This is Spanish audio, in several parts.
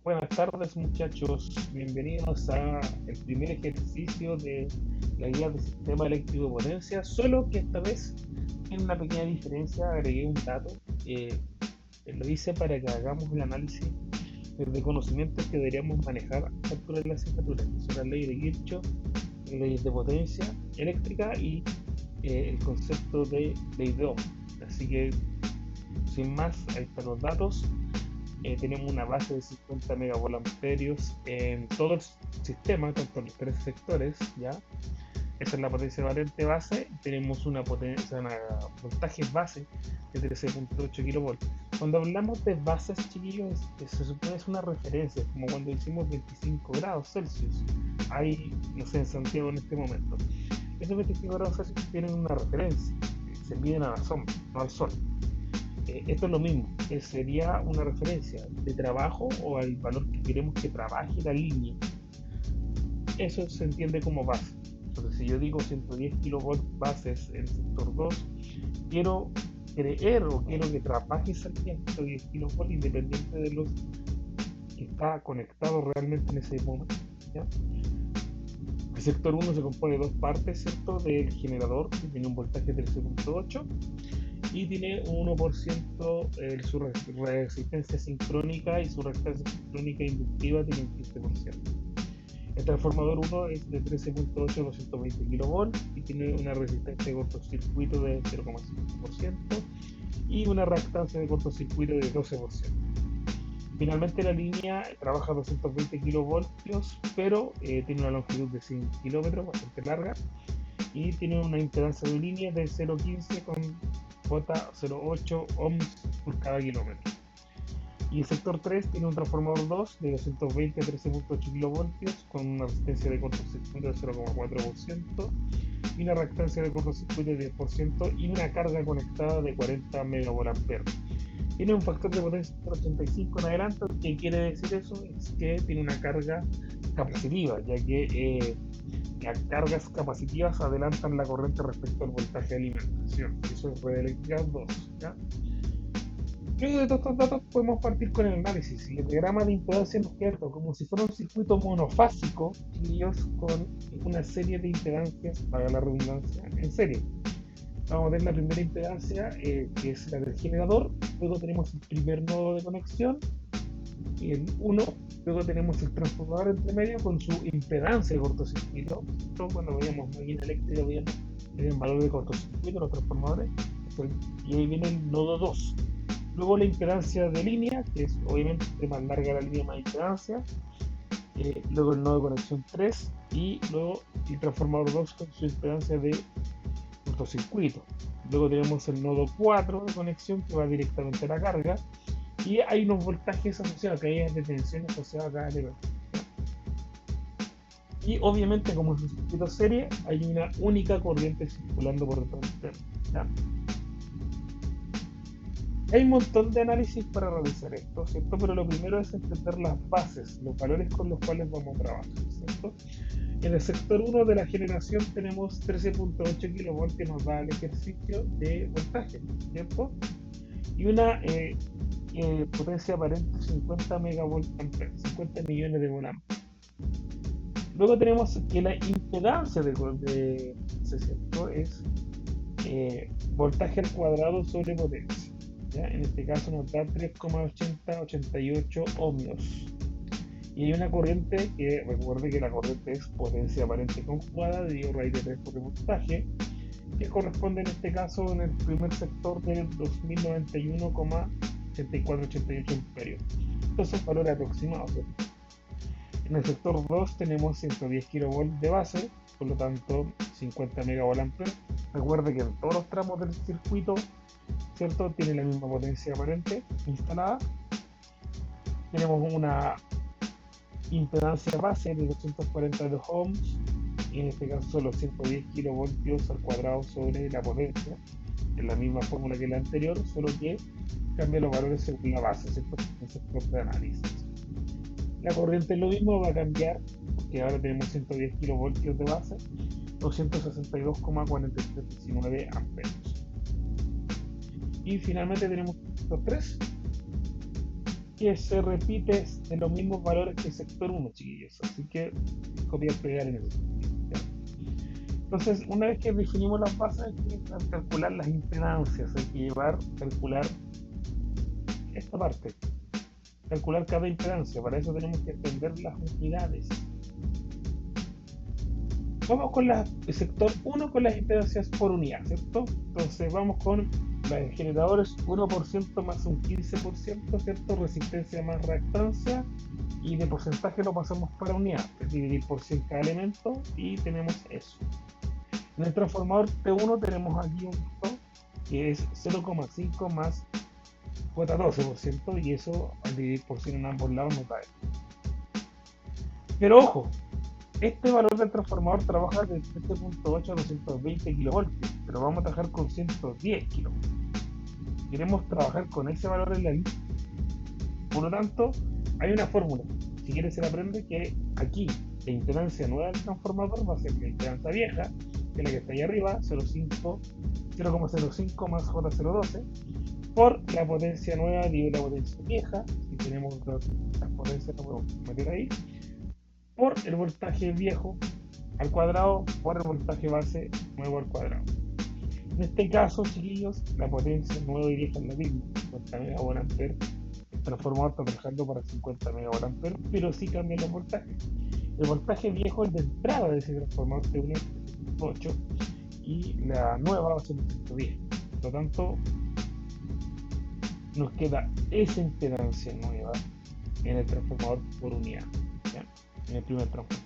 Buenas tardes muchachos, bienvenidos a el primer ejercicio de la guía del sistema eléctrico de potencia, solo que esta vez en una pequeña diferencia agregué un dato, eh, lo hice para que hagamos el análisis de conocimientos que deberíamos manejar a esta altura de la asignatura, que son las leyes de Kirchhoff, leyes de potencia eléctrica y el concepto de ley de Ohm. Así que sin más, ahí están los datos. Tenemos una base de 50 megavolt-amperios en todo el sistema, tanto en los tres sectores, ¿ya? Esa es la potencia valente base. Tenemos una potencia, una voltaje base de 13.8 kV. Cuando hablamos de bases, chiquillos, se supone es una referencia, como cuando hicimos 25 grados Celsius. Hay, no sé, en Santiago en este momento. Esos 25 grados Celsius tienen una referencia, se miden a la sombra, no al sol. Esto es lo mismo, sería una referencia de trabajo o al valor que queremos que trabaje la línea. Eso se entiende como base. Entonces, si yo digo 110 kilovolts bases en el sector 2, quiero creer o quiero que trabaje esa línea 110 kilovolts independiente de los que está conectado realmente en ese momento, ¿ya? El sector 1 se compone de dos partes, ¿cierto? Del generador, que tiene un voltaje de 13.8 y tiene un 1% su resistencia sincrónica y su resistencia sincrónica inductiva tiene un 15%. El transformador 1 es de 13.8 a 220 kV y tiene una resistencia de cortocircuito de 0,5% y una reactancia de cortocircuito de 12%. Finalmente la línea trabaja a 220 kilovoltios, pero tiene una longitud de 100 kilómetros, bastante larga, y tiene una impedancia de línea de 0,15 con J08 ohms por cada kilómetro. Y el sector 3 tiene un transformador 2 de 220 a 13.8 kilovoltios con una resistencia de cortocircuito de 0,4% y una reactancia de cortocircuito de 10% y una carga conectada de 40 megavoltamperios. Tiene un factor de potencia de 85 en adelante. ¿Qué quiere decir eso? Es que tiene una carga capacitiva, ya que las cargas capacitivas adelantan la corriente respecto al voltaje de alimentación. Eso es red eléctrica 2, ¿ya? Luego de todos estos datos podemos partir con el análisis. Y el diagrama de impedancia nos queda como si fuera un circuito monofásico, chiquillos, con una serie de impedancias, para la redundancia, en serie. Vamos a ver la primera impedancia, que es la del generador. Luego tenemos el primer nodo de conexión, el 1. Luego tenemos el transformador entre medio con su impedancia de cortocircuito. Esto cuando veíamos máquina eléctrica, veíamos el valor de cortocircuito, los transformadores. Y ahí viene el nodo 2. Luego la impedancia de línea, que es obviamente más larga la línea, más impedancia. Luego el nodo de conexión 3 y luego el transformador 2 con su impedancia de cortocircuito. Luego tenemos el nodo 4 de conexión que va directamente a la carga y hay unos voltajes asociados, caídas de tensión asociadas a cada elemento. Y obviamente, como es un circuito serie, hay una única corriente circulando por todo el sistema. Hay un montón de análisis para realizar esto, ¿cierto? Pero lo primero es entender las bases, los valores con los cuales vamos a trabajar, ¿cierto? En el sector 1 de la generación tenemos 13.8 kV que nos da el ejercicio de voltaje, ¿cierto? Y una potencia aparente 50 megavolt ampere, 50 millones de volt-ampere. Luego tenemos que la impedancia de ¿cierto? Es voltaje al cuadrado sobre potencia. ¿Ya? En este caso nos da 3,8088 ohmios. Y hay una corriente que, recuerde que la corriente es potencia aparente conjugada dividido raíz de 3 por el voltaje, que corresponde en este caso en el primer sector de 2091,8488 amperios. Estos son valores aproximados, ¿cierto? En el sector 2 tenemos 110 kV de base, por lo tanto 50 megavoltamperios. Recuerde que en todos los tramos del circuito, ¿cierto?, tiene la misma potencia aparente instalada. Tenemos una impedancia base de 242 ohms, y en este caso son los 110 kilovoltios al cuadrado sobre la potencia, en la misma fórmula que la anterior, solo que cambia los valores según la base, ¿cierto? En el sector de análisis. La corriente es lo mismo, va a cambiar, porque ahora tenemos 110 kilovoltios de base, 262,4319 amperios. Y finalmente tenemos los 3, que se repite en los mismos valores que el sector uno, chiquillos. Así que copiar y pegar en eso. Entonces, una vez que definimos las bases, hay que calcular las impedancias, hay que calcular esta parte, calcular cada impedancia. Para eso tenemos que entender las unidades. Vamos con el sector 1 con las impedancias por unidad, ¿cierto? Entonces vamos con los generadores 1% más un 15%, ¿cierto? Resistencia más reactancia, y de porcentaje lo pasamos para unidad, es dividir por 100 cada elemento y tenemos eso. En el transformador T1 tenemos aquí un punto que es 0,5 más cuota 12%, y eso al dividir por 100 en ambos lados nos da esto. Pero ojo, este valor del transformador trabaja de 13.8 a 220 kilovoltios, pero vamos a trabajar con 110 kilovoltios. Queremos trabajar con ese valor en la línea. Por lo tanto, hay una fórmula. Si quieres se la aprende, que aquí la impedancia nueva del transformador va a ser la impedancia vieja, que es la que está ahí arriba, 0,05 más J012, por la potencia nueva dividido la potencia vieja. Si tenemos las potencias, lo podemos meter ahí, por el voltaje viejo al cuadrado por el voltaje base nuevo al cuadrado. En este caso, chiquillos, la potencia nueva y vieja es la misma, 50 MVA. El transformador está trabajando para 50 MVA, pero sí cambian los voltajes. El voltaje viejo es de entrada de ese transformador T1 es 8 y la nueva va a ser 110. Por lo tanto, nos queda esa impedancia nueva en el transformador por unidad, ¿ya? En el primer transformador.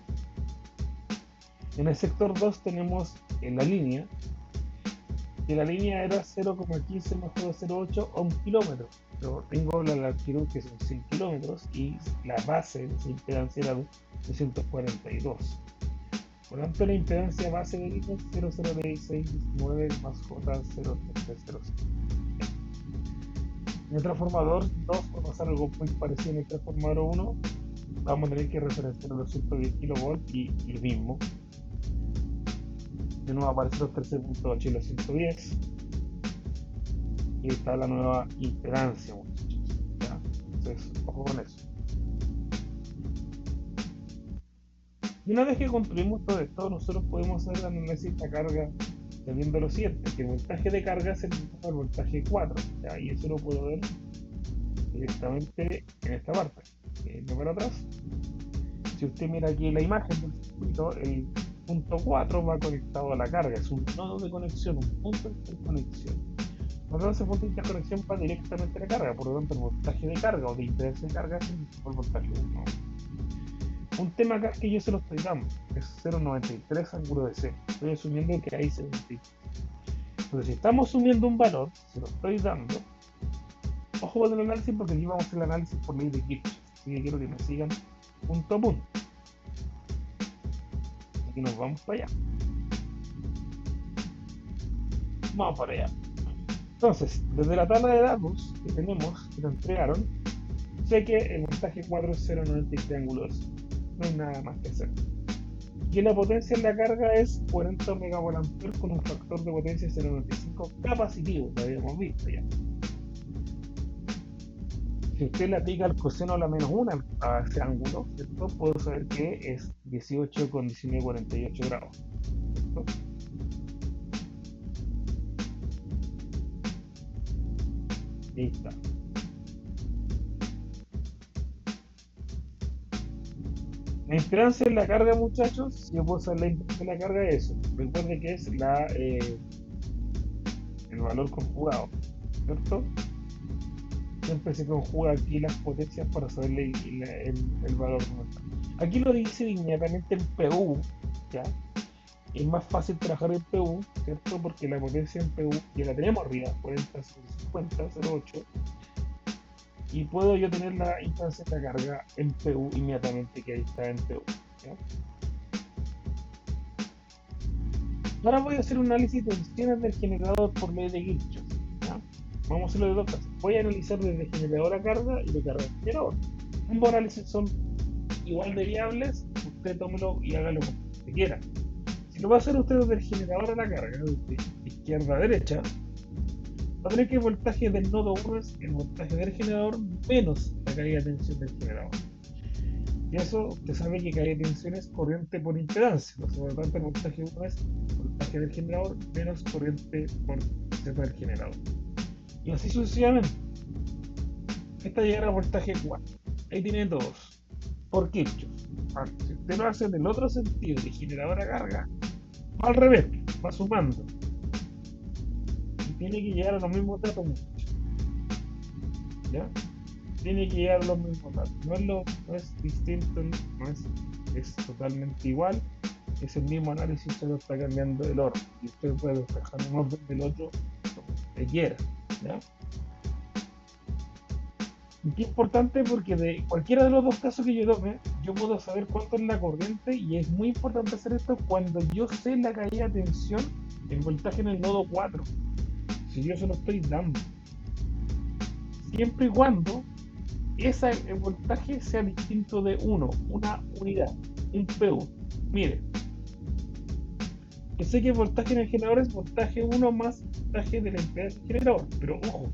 En el sector 2 tenemos en la línea, que la línea era 0,15 más 0,08 a 1 kilómetro, pero tengo la latitud que son 100 kilómetros y la base de esa impedancia era 242. Por lo tanto, la impedancia base de línea es 0,01619 más J0305. En el transformador 2 va a pasar algo muy parecido en el transformador 1. Vamos a tener que referenciar los 110 kV y lo mismo. De nuevo aparecen los 13.8 y los 110. Y está la nueva impedancia, muchachos, ¿ya? Entonces, ojo con eso. Y una vez que construimos todo esto, nosotros podemos hacer el análisis de la carga teniendo lo siguiente, que el voltaje de carga es el mismo al voltaje 4, ¿ya? Y eso lo puedo ver directamente en esta parte. No para atrás. Si usted mira aquí la imagen del circuito, el punto 4 va conectado a la carga, es un nodo de conexión, un punto de interconexión. Por lo tanto, ese punto de interconexión va directamente a la carga, por lo tanto el voltaje de carga o de impedancia de carga es el mismo voltaje 1. Un tema acá es que yo se lo estoy dando, es 0,93 ángulo de C, estoy asumiendo que hay 73. Entonces, si estamos asumiendo un valor, se lo estoy dando, ojo con el análisis porque aquí vamos a hacer el análisis por ley de Kirchhoff, así que quiero que me sigan punto a punto. Aquí nos vamos para allá. Vamos para allá. Entonces, desde la tabla de datos que tenemos, que nos entregaron, sé que el voltaje 4 es 0,93 ángulo de C. No hay nada más que hacer. Y la potencia en la carga es 40 MVA con un factor de potencia de 0,95 capacitivo, lo habíamos visto ya. Si usted le aplica el coseno a la menos 1 a ese ángulo, ¿cierto? Puedo saber que es 18 con 19,48 grados, ¿cierto? Ahí está. La impedancia en la carga, muchachos, si yo puedo usar la impedancia en la carga, es eso. Recuerden que es el valor conjugado, ¿cierto? Siempre se conjuga aquí las potencias para saber el valor. Aquí lo dice inmediatamente en PU, ¿ya? Es más fácil trabajar en PU, ¿cierto? Porque la potencia en PU ya la tenemos arriba, 40, 50, 0,8. Y puedo yo tener la impedancia de la carga en PU inmediatamente, que ahí está en PU, ¿ya? Ahora voy a hacer un análisis de tensiones del generador por ley de Kirchhoff, ¿ya? Vamos a hacerlo de dos casos. Voy a analizar desde generador a carga y de carga a generador. Ambos análisis son igual de viables, usted tómelo y hágalo como usted quiera. Si lo va a hacer usted desde el generador a la carga, desde izquierda a derecha, va a tener que el voltaje del nodo 1 es el voltaje del generador menos la caída de tensión del generador. Y eso usted sabe que caída de tensión es corriente por impedancia. Por lo tanto, el voltaje 1 es voltaje del generador menos corriente por Z del generador. Y así sucesivamente. Esta llega al voltaje 4. Ahí tiene todos. Por Kirchhoff. Si usted lo hace en el otro sentido, de generador a carga, va al revés, va sumando. Y tiene que llegar a los mismos datos. ¿Ya? Tiene que llegar a los mismos datos. No es distinto, es totalmente igual. Es el mismo análisis, solo está cambiando el orden. Y usted puede despejar un orden del otro como usted quiera. ¿Ya? Y qué importante porque de cualquiera de los dos casos que yo tome, yo puedo saber cuánto es la corriente y es muy importante hacer esto cuando yo sé la caída de tensión, el voltaje en el nodo 4. Si yo se lo estoy dando. Siempre y cuando el voltaje sea distinto de 1, una unidad, un PU. Mire, yo sé que el voltaje en el generador es voltaje 1 más voltaje de la impedancia del generador, pero ojo,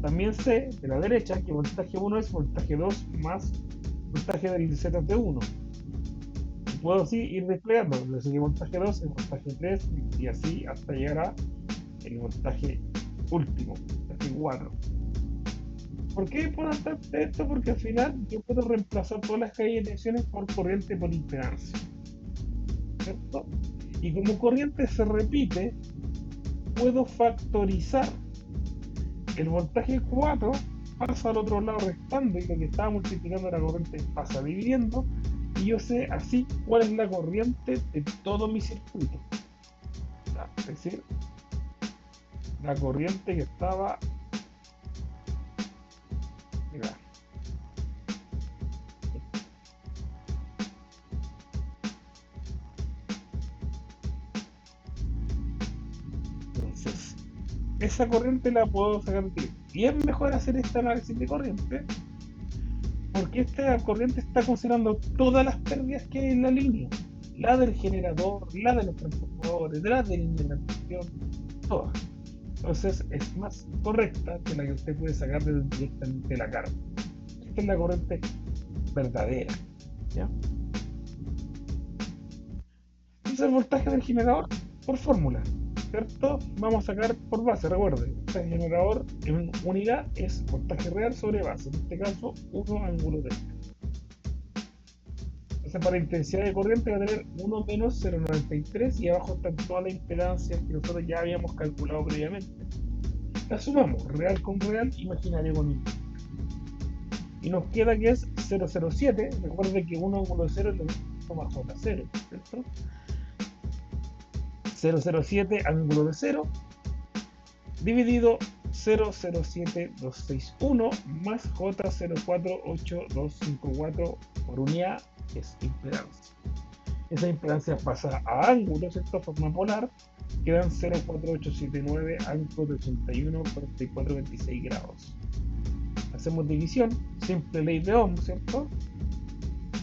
también sé de la derecha que voltaje 1 es voltaje 2 más voltaje del ZT1. Y puedo así ir desplegando. Yo sé que voltaje 2 es voltaje 3 y así hasta llegar a el voltaje último, voltaje 4. ¿Por qué es importante esto? Porque al final yo puedo reemplazar todas las caídas de tensiones por corriente por impedancia. ¿Cierto? Y como corriente se repite, puedo factorizar. El voltaje 4 pasa al otro lado restando y lo que estaba multiplicando la corriente pasa dividiendo y yo sé así cuál es la corriente de todo mi circuito. Es decir, la corriente que estaba... Mira. Entonces, esa corriente la puedo sacar de aquí. Y es mejor hacer este análisis de corriente porque esta corriente está considerando todas las pérdidas que hay en la línea. La del generador, la de los transformadores, la de la indemnización, todas. Entonces es más correcta que la que usted puede sacar directamente de la carga. Esta es la corriente verdadera. ¿Ya? Entonces el voltaje del generador por fórmula, ¿cierto? Vamos a sacar por base, recuerde, el generador en unidad es voltaje real sobre base, en este caso 1 ángulo de. Entonces para intensidad de corriente va a tener 1 menos 0,93 y abajo están todas las impedancias que nosotros ya habíamos calculado previamente. La sumamos, real con real, imaginario con imaginario. Y nos queda que es 0,07, recuerde que 1 ángulo de 0 es lo mismo más J0, ¿cierto? 007 ángulo de 0 dividido 007261 más J048254 por unidad es impedancia. Esa impedancia pasa a ángulos, ¿cierto? Forma polar, quedan 04879 ángulos de 81 44 26 grados. Hacemos división, simple ley de Ohm, ¿cierto?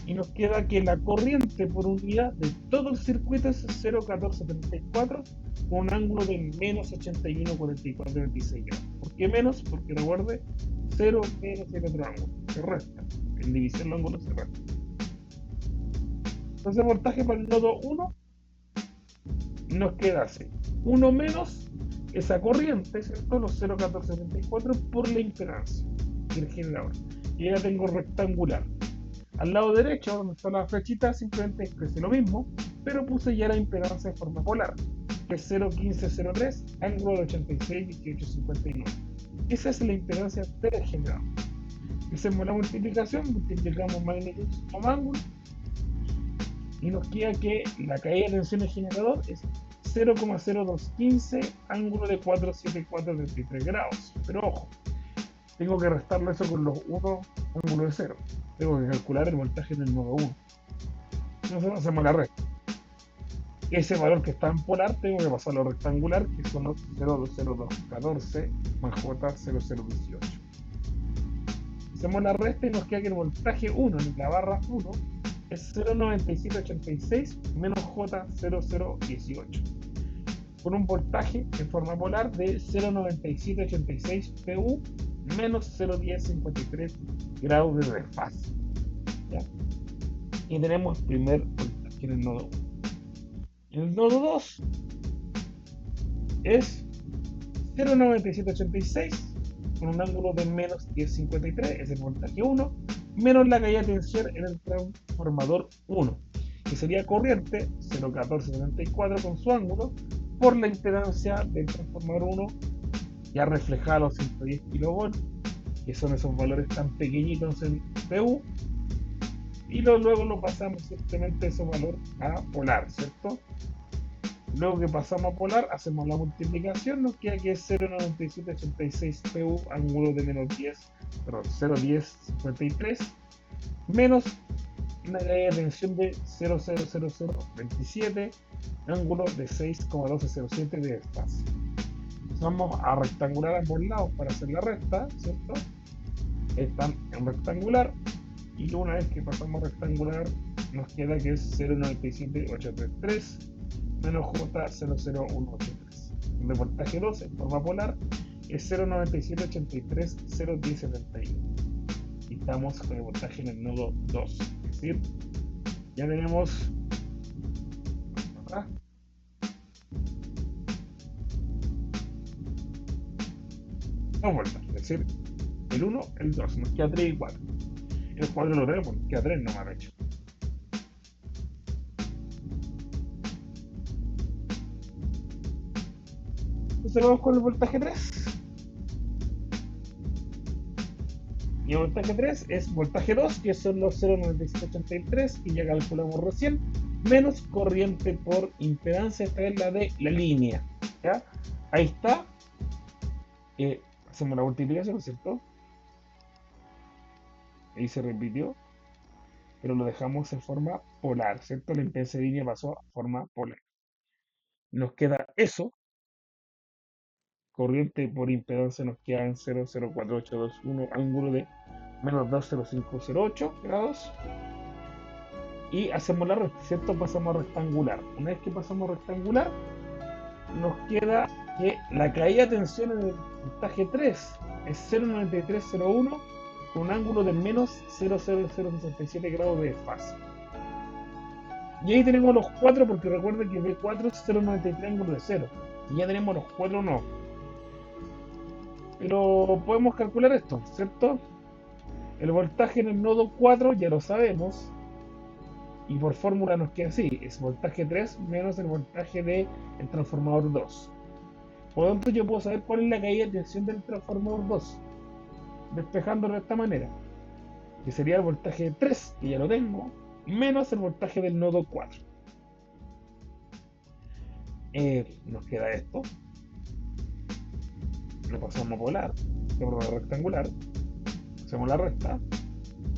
Y nos queda que la corriente por unidad de todo el circuito es 0,1434 con un ángulo de menos 81 44 26 grados. ¿Por qué menos? Porque recuerde, 0 menos el otro ángulo, se resta. En división los ángulos se restan. Entonces el voltaje para el nodo 1 nos queda así. 1 menos esa corriente, ¿cierto? Los 0,1434 por la impedancia del generador. Y ya tengo rectangular. Al lado derecho, donde está la flechita, simplemente expresé lo mismo, pero puse ya la impedancia de forma polar, que es 0,1503, ángulo de 86, 18, 59. Esa es la impedancia del generador. Hacemos la multiplicación, multiplicamos magnitud como ángulo, y nos queda que la caída de tensión del generador es 0,0215, ángulo de 47433 grados. Pero ojo, tengo que restarlo eso con los 1 ángulo de 0. Tengo que calcular el voltaje en el nodo 1. Nosotros hacemos la resta. Ese valor que está en polar tengo que pasarlo a rectangular, que son los 0,0214 más J0018. Hacemos la resta y nos queda que el voltaje 1 en la barra 1 es 0,9786 menos J0018. con un voltaje en forma polar de 0,9786 PU menos 0,1053 grados de desfase. ¿Ya? Y tenemos el primer voltaje en el nodo 1. En el nodo 2 es 0,9786 con un ángulo de menos 1053, es el voltaje 1, menos la caída de tensión en el transformador 1, que sería corriente 0,1474 con su ángulo por la impedancia del transformador 1 ya reflejada a los 110 kV, que son esos valores tan pequeñitos en PU, y luego lo pasamos simplemente ese valor a polar, ¿cierto? Luego que pasamos a polar, hacemos la multiplicación, nos queda que es 0,9786 PU, ángulo de menos 10, perdón, 0,1053, menos una caída de tensión de 0,00027, ángulo de 6,1207 de desfase. Vamos a rectangular a ambos lados para hacer la resta, ¿cierto? Están en rectangular, y una vez que pasamos a rectangular, nos queda que es 0,97833 menos J00183. El voltaje 2 en forma polar es 0,9783 0,1071. Y estamos con el voltaje en el nodo 2. Es decir, ya tenemos acá dos voltajes, es decir, el 1, el 2, nos queda 3 y 4. El 4 lo tenemos, nos queda 3 nomás, de hecho. Entonces vamos con el voltaje 3. Y el voltaje 3 es voltaje 2, que son los 0,9783, que ya calculamos recién, menos corriente por impedancia, esta es la de la línea. ¿Ya? Ahí está. Hacemos la multiplicación, ¿cierto? Ahí se repitió, pero lo dejamos en forma polar, ¿cierto? La impedancia de línea pasó a forma polar. Nos queda eso. Corriente por impedancia nos queda en 0,04821, ángulo de menos 20508 grados. Y hacemos la resta, ¿cierto? Pasamos a rectangular. Una vez que pasamos a rectangular, nos queda que la caída de tensión en el voltaje 3 es 0,9301 con un ángulo de menos 0,0067 grados de desfase. Y ahí tenemos los 4, porque recuerden que B4 es 0,93 ángulo de 0. Y ya tenemos los 4 no. Pero podemos calcular esto, ¿cierto? El voltaje en el nodo 4 ya lo sabemos. Y por fórmula nos queda así, es voltaje 3 menos el voltaje del transformador 2. Por lo tanto yo puedo saber cuál es la caída de tensión del transformador 2, despejándolo de esta manera, que sería el voltaje 3, que ya lo tengo, menos el voltaje del nodo 4. Nos queda esto, lo pasamos a polar, a rectangular, hacemos la resta,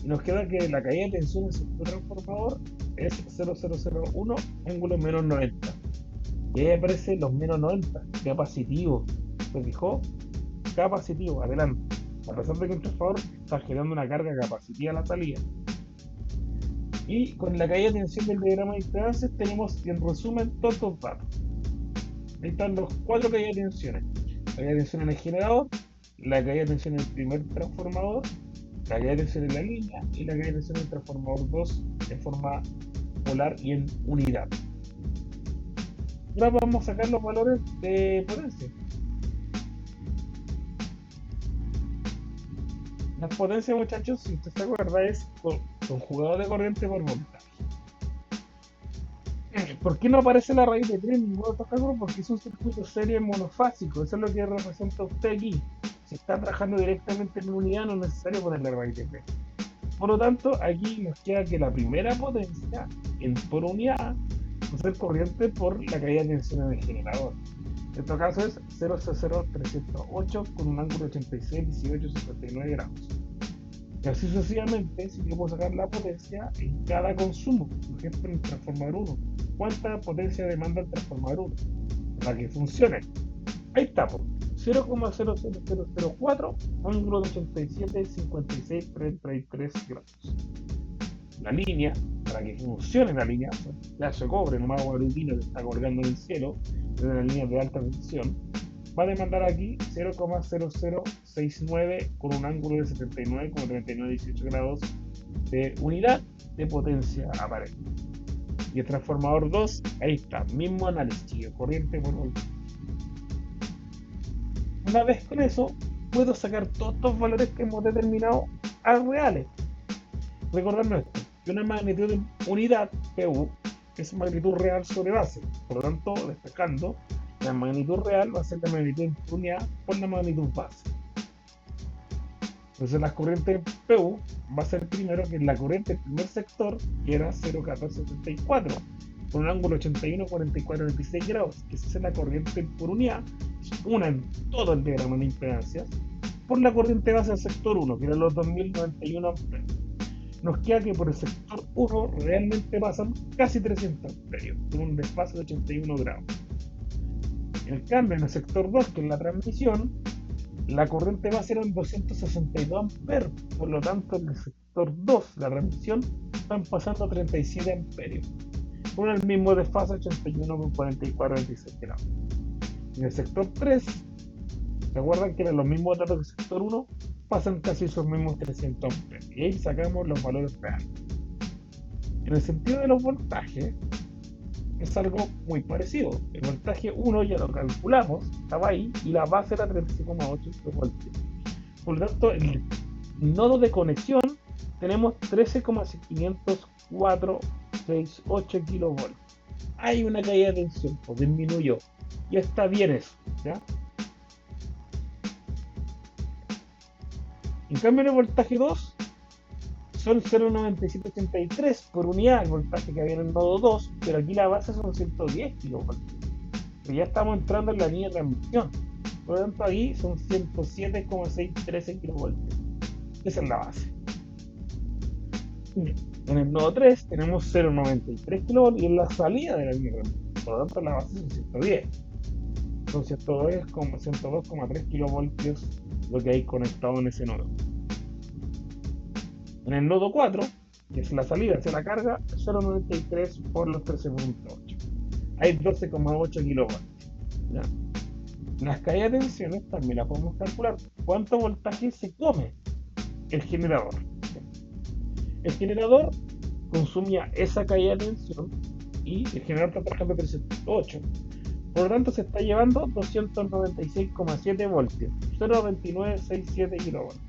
y nos queda que la caída de tensión en su transformador es 0,001 ángulo menos 90. Y ahí aparecen los menos 90, capacitivo. ¿Se fijó? Capacitivo, adelante. A pesar de que el transformador está generando una carga capacitiva a la salida. Y con la caída de tensión del diagrama de impedancias tenemos en resumen todos los datos. Ahí están los 4 caídas de tensiones. La caída de tensión en el generador, la caída de tensión en el primer transformador, la caída de tensión en la línea y la caída de tensión en el transformador 2 en forma polar y en unidad. Ahora vamos a sacar los valores de potencia. Las potencias, muchachos, si usted se acuerda, es conjugador de corriente por voltaje. ¿Por qué no aparece la raíz de 3 en ninguno de estos cálculos? Porque es un circuito serie monofásico. Eso es lo que representa usted aquí. Si está trabajando directamente en unidad, no es necesario poner la raíz de 3. Por lo tanto, aquí nos queda que la primera potencia por unidad va a ser corriente por la caída de tensión en el generador. En este caso es 0,00308 con un ángulo de 86, 18, 59 grados. Y así sucesivamente, si yo puedo sacar la potencia en cada consumo, por ejemplo en el transformador 1. ¿Cuánta potencia demanda el transformador 1? Para que funcione. Ahí está, 0,00004, ángulo de 87, 56, 33 grados. la línea, para que funcione la línea, un pedazo de cobre, nomás un alumino que está colgando en el cielo, de una línea de alta tensión, va a demandar aquí 0,0069 con un ángulo de 79,3918 grados de unidad de potencia aparente. Y el transformador 2, ahí está, mismo análisis, corriente por voltaje. Una vez con eso, puedo sacar todos estos valores que hemos determinado a reales. Recordando esto, que una magnitud de unidad, PU, es magnitud real sobre base. Por lo tanto, destacando, la magnitud real va a ser la magnitud por unidad por la magnitud base. Entonces, la corriente PU va a ser primero que la corriente del primer sector, que era 0,1474, con un ángulo 81,4426 grados, que esa es la corriente por unidad, una en todo el diagrama de impedancias, por la corriente base del sector 1, que eran los 2091 amperes. Nos queda que por el sector 1 realmente pasan casi 300 amperios, con un desfase de 81 grados. En cambio, en el sector 2, que es la transmisión, la corriente base eran 262 amperes, por lo tanto en el sector 2, la transmisión, están pasando 37 amperios, con el mismo desfase 81,4426 grados. En el sector 3, ¿se acuerdan que eran los mismos datos que el sector 1? Pasan casi esos mismos 300 amperes. Y ahí sacamos los valores reales. En el sentido de los voltajes, es algo muy parecido. El voltaje 1 ya lo calculamos, estaba ahí, y la base era 13,8 voltios. Por lo tanto, el nodo de conexión tenemos 13,50468 kilovolts. Hay una caída de tensión, pues disminuyó. Ya está bien eso, ¿ya? En cambio, en el voltaje 2 son 0,9783 por unidad el voltaje que había en el nodo 2, pero aquí la base son 110 kilovoltios. Pero ya estamos entrando en la línea de transmisión. Por lo tanto, ahí son 107,613 kilovoltios. Esa es la base. En el nodo 3 tenemos 0,93 kilovoltios y en la salida de la línea de transmisión. Por lo tanto, la base son 110. Son 102,3 kilovoltios lo que hay conectado en ese nodo. En el nodo 4, que es la salida hacia la carga, 0,93 por los 13,8. Hay 12,8 kilovoltios. ¿Ya? Las caídas de tensiones también las podemos calcular. ¿Cuánto voltaje se come el generador? El generador consumía esa caída de tensión y el generador está trabajando 308. Por lo tanto, se está llevando 296,7 voltios, 0,2967 kilovoltios.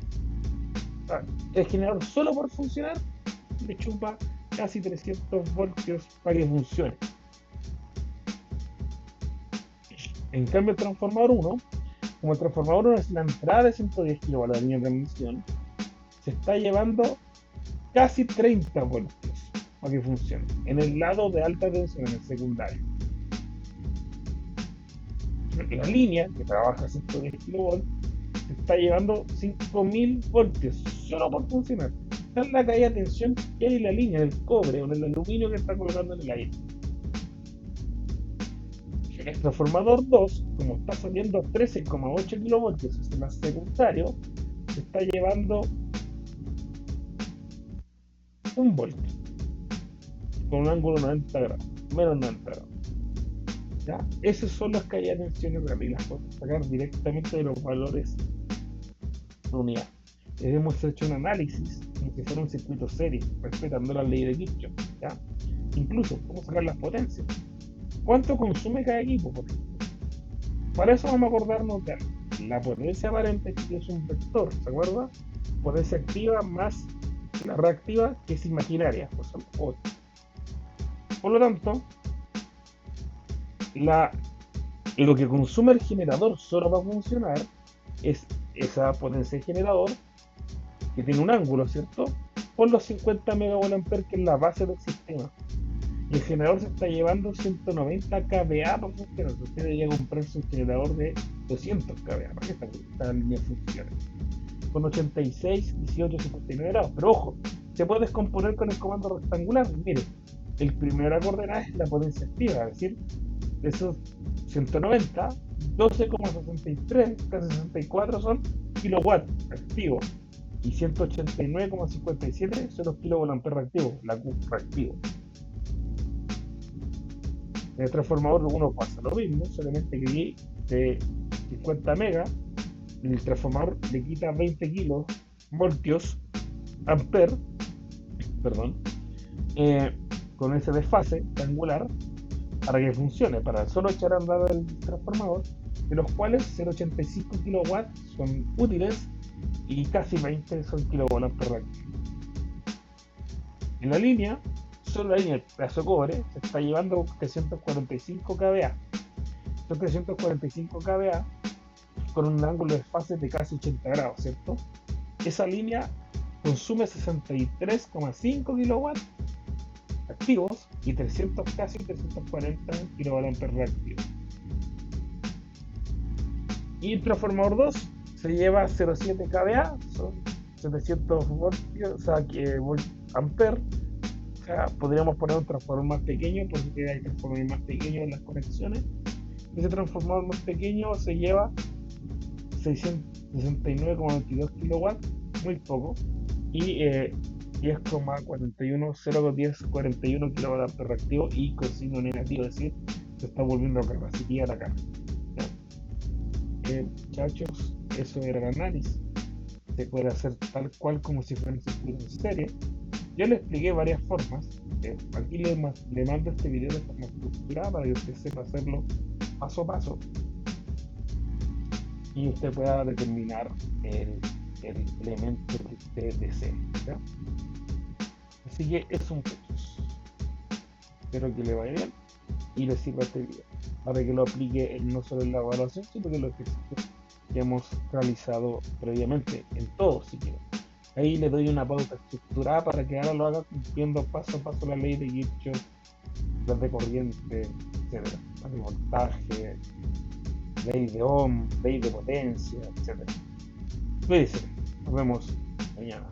El generador solo por funcionar le chupa casi 300 voltios para que funcione. En cambio, el transformador 1, como el transformador 1 es la entrada de 110 kV a la línea de transmisión, se está llevando casi 30 voltios para que funcione en el lado de alta tensión, en el secundario. La línea que trabaja a 110 kV se está llevando 5000 voltios solo por funcionar. Esta es la caída de tensión que hay en la línea del cobre o en el aluminio que está colocando en el aire. El transformador 2, como está saliendo 13,8 kilovoltios, es el secundario, se está llevando 1 voltio con un ángulo de 90 grados, menos 90 grados. ¿Ya? Esas son las caídas de tensiones reales y las podemos sacar directamente de los valores de unidad. Hemos hecho un análisis como si fuera un circuito serie, respetando la ley de Kirchhoff. ¿Ya? Incluso podemos sacar las potencias. ¿Cuánto consume cada equipo? Por ejemplo? Para eso vamos a acordarnos de la potencia aparente, que es un vector, ¿se acuerda? Potencia activa más la reactiva, que es imaginaria, pues son 8. Por lo tanto, lo que consume el generador solo para funcionar es esa potencia de generador, que tiene un ángulo, ¿cierto? Por los 50 MVA, que es la base del sistema. Y el generador se está llevando 190 kVA por funcionar. Usted debería comprarse un generador de 200 kVA para que esta línea funcione. Con 86, 18, 59 grados. Pero ojo, se puede descomponer con el comando rectangular. Mire, el primera coordenada es la potencia activa, es decir, de esos 190, 12,63, casi 64 son kilowatts activos. y 189,57 son los kilovoltamperios reactivos, la Q reactivo. En el transformador 1 pasa lo mismo, solamente que aquí de 50 megas, el transformador le quita 20 kilos voltios amper, perdón, con ese desfase triangular para que funcione, para solo echar a andar el transformador, de los cuales 0,85 kilowatts son útiles y casi 20 son kilovoltios reactivos. En la línea, solo la línea de pedazo de cobre se está llevando 345 kVA. Son 345 kVA con un ángulo de fase de casi 80 grados, ¿cierto? Esa línea consume 63,5 kilowatts activos y 300, casi 340 kilovoltios reactivos. Y el transformador 2 se lleva 0,7 kVA, son 700 voltios, o sea, amper. O sea, podríamos poner un transformador más pequeño porque hay transformadores más pequeños en las conexiones. Ese transformador más pequeño se lleva 669,22 kilowatts, muy poco, y 10,41 kilovatios reactivos y con signo negativo, es decir, se está volviendo capacidad a la carga. Muchachos, eso era el análisis. Se puede hacer tal cual como si fuera un circuito en serie. Yo le expliqué varias formas. Aquí le mando este video de forma estructurada para que usted sepa hacerlo paso a paso y usted pueda determinar el elemento que usted desee, ¿ya? Así que eso, muchachos. Espero que le vaya bien y le sirva este video para que lo aplique no solo en la evaluación, sino que en los ejercicios que hemos realizado previamente, en todos si quieren. Ahí le doy una pauta estructurada para que ahora lo haga cumpliendo paso a paso la ley de Kirchhoff, las de corriente, etc. La de voltaje, ley de Ohm, ley de potencia, etc. Cuídense, nos vemos mañana.